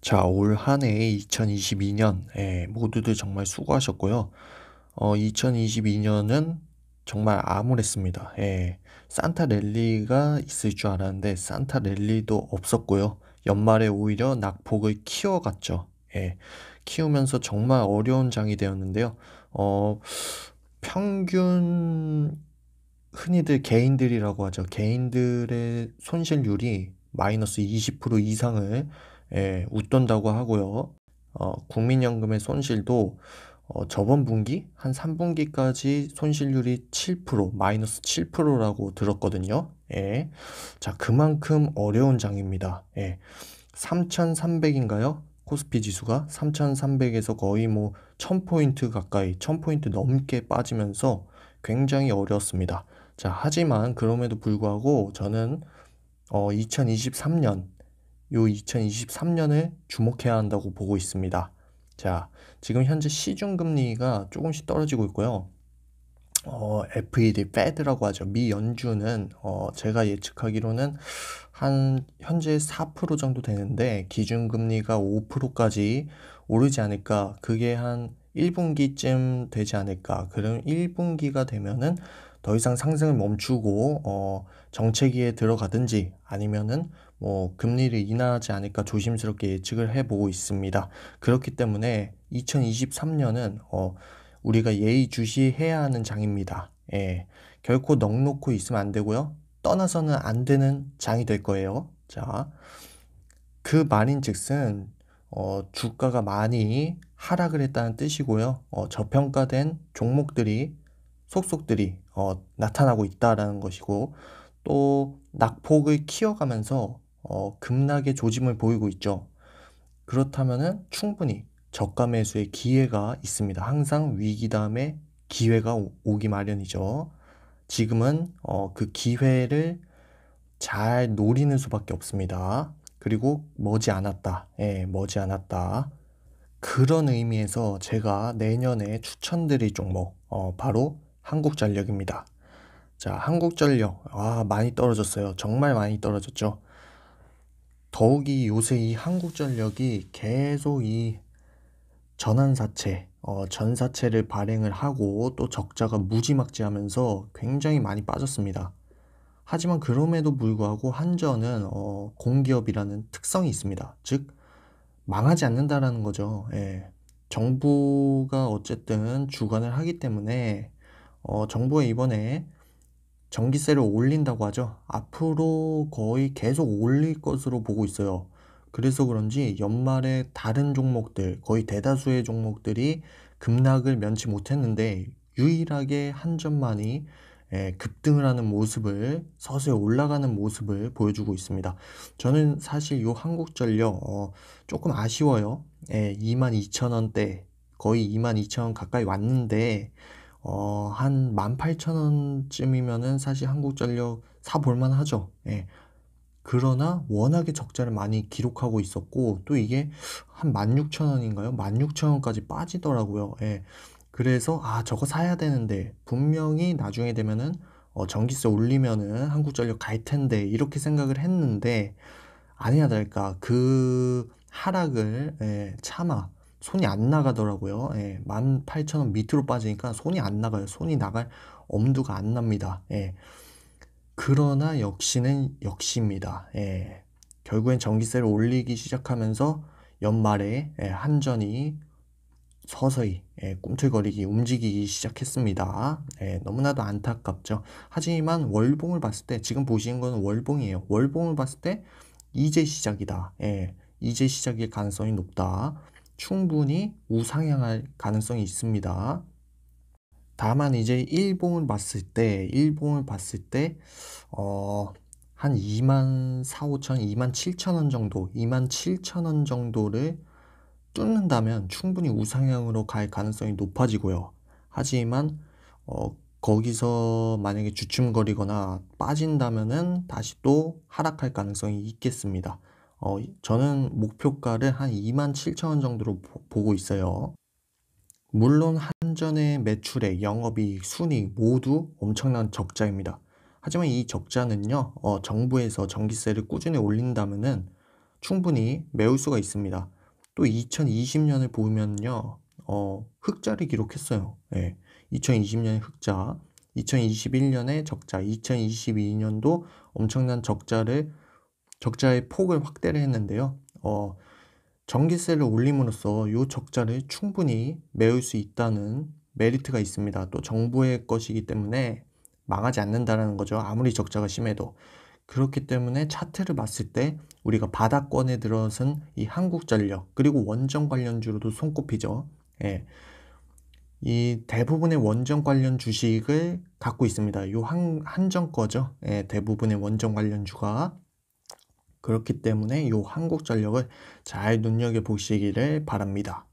자, 올 한 해 2022년, 모두들 정말 수고하셨고요. 2022년은 정말 암울했습니다. 산타 랠리가 있을 줄 알았는데 산타 랠리도 없었고요. 연말에 오히려 낙폭을 키워갔죠. 키우면서 정말 어려운 장이 되었는데요. 어, 평균 흔히들 개인들이라고 하죠. 개인들의 손실률이 마이너스 20% 이상을 웃돈다고 하고요. 국민연금의 손실도 저번 분기 한 3분기까지 손실률이 7%, 마이너스 7%라고 들었거든요. 자, 그만큼 어려운 장입니다. 3,300인가요? 코스피 지수가 3,300에서 거의 뭐 1,000포인트 가까이, 1,000포인트 넘게 빠지면서 굉장히 어려웠습니다. 자, 하지만 그럼에도 불구하고 저는 2023년, 요 2023년을 주목해야 한다고 보고 있습니다. 자, 지금 현재 시중금리가 조금씩 떨어지고 있고요. FED, Fed라고 하죠. 미 연준은 제가 예측하기로는 한 현재 4% 정도 되는데 기준금리가 5%까지 오르지 않을까. 그게 한 1분기쯤 되지 않을까. 그럼 1분기가 되면은 더 이상 상승을 멈추고 정체기에 들어가든지 아니면은 뭐 금리를 인하하지 않을까 조심스럽게 예측을 해보고 있습니다. 그렇기 때문에 2023년은 우리가 예의주시해야 하는 장입니다. 결코 넋놓고 있으면 안 되고요. 떠나서는 안 되는 장이 될 거예요. 자, 그 말인즉슨 주가가 많이 하락을 했다는 뜻이고요. 저평가된 종목들이 속속들이 나타나고 있다라는 것이고 또 낙폭을 키워가면서 급락의 조짐을 보이고 있죠. 그렇다면은 충분히 저가 매수의 기회가 있습니다. 항상 위기 다음에 기회가 오기 마련이죠. 지금은 그 기회를 잘 노리는 수밖에 없습니다. 그리고 머지않았다. 머지않았다. 그런 의미에서 제가 내년에 추천드릴 종목 바로 한국전력입니다. 자, 한국전력 많이 떨어졌어요. 정말 많이 떨어졌죠. 더욱이 요새 이 한국전력이 계속 이 전환사채, 전사채를 발행을 하고 또 적자가 무지막지하면서 굉장히 많이 빠졌습니다. 하지만 그럼에도 불구하고 한전은 공기업이라는 특성이 있습니다. 즉 망하지 않는다라는 거죠. 정부가 어쨌든 주관을 하기 때문에 정부가 이번에 전기세를 올린다고 하죠. 앞으로 거의 계속 올릴 것으로 보고 있어요. 그래서 그런지 연말에 다른 종목들, 거의 대다수의 종목들이 급락을 면치 못했는데 유일하게 한전만이 급등을 하는 모습을 서서히 올라가는 모습을 보여주고 있습니다. 저는 사실 요 한국전력 조금 아쉬워요. 22,000원대 거의 22,000원 가까이 왔는데 한 18,000원쯤이면은 사실 한국전력 사볼만 하죠. 그러나 워낙에 적자를 많이 기록하고 있었고 또 이게 한 16,000원인가요? 16,000원까지 빠지더라고요. 그래서 저거 사야 되는데 분명히 나중에 되면은 전기세 올리면은 한국전력 갈 텐데 이렇게 생각을 했는데 아니나 다를까 그 하락을 차마 손이 안 나가더라고요. 18,000원 밑으로 빠지니까 손이 안 나가요. 손이 나갈 엄두가 안 납니다. 그러나 역시는 역시입니다. 결국엔 전기세를 올리기 시작하면서 연말에 한전이 서서히 꿈틀거리기 움직이기 시작했습니다. 너무나도 안타깝죠. 하지만 월봉을 봤을 때 지금 보시는 거는 월봉이에요. 월봉을 봤을 때 이제 시작이다. 이제 시작일 가능성이 높다. 충분히 우상향할 가능성이 있습니다. 다만 이제 일봉을 봤을 때, 한 2만 4, 5천, 2만 7천 원 정도, 2만 7천 원 정도를 뚫는다면 충분히 우상향으로 갈 가능성이 높아지고요. 하지만, 거기서 만약에 주춤거리거나 빠진다면은 다시 또 하락할 가능성이 있겠습니다. 저는 목표가를 한 2만 7천 원 정도로 보고 있어요. 물론 한전의 매출액, 영업이익, 순이익 모두 엄청난 적자입니다. 하지만 이 적자는요, 정부에서 전기세를 꾸준히 올린다면은 충분히 메울 수가 있습니다. 또 2020년을 보면요. 흑자를 기록했어요. 예. 2020년에 흑자, 2021년에 적자, 2022년도 엄청난 적자의 폭을 확대를 했는데요. 전기세를 올림으로써 요 적자를 충분히 메울 수 있다는 메리트가 있습니다. 또 정부의 것이기 때문에 망하지 않는다라는 거죠. 아무리 적자가 심해도. 그렇기 때문에 차트를 봤을 때 우리가 바닥권에 들어선 이 한국전력 그리고 원전 관련주로도 손꼽히죠. 예. 이 대부분의 원전 관련 주식을 갖고 있습니다. 요 한전 거죠. 예, 대부분의 원전 관련주가. 그렇기 때문에 요 한국전력을 잘 눈여겨보시기를 바랍니다.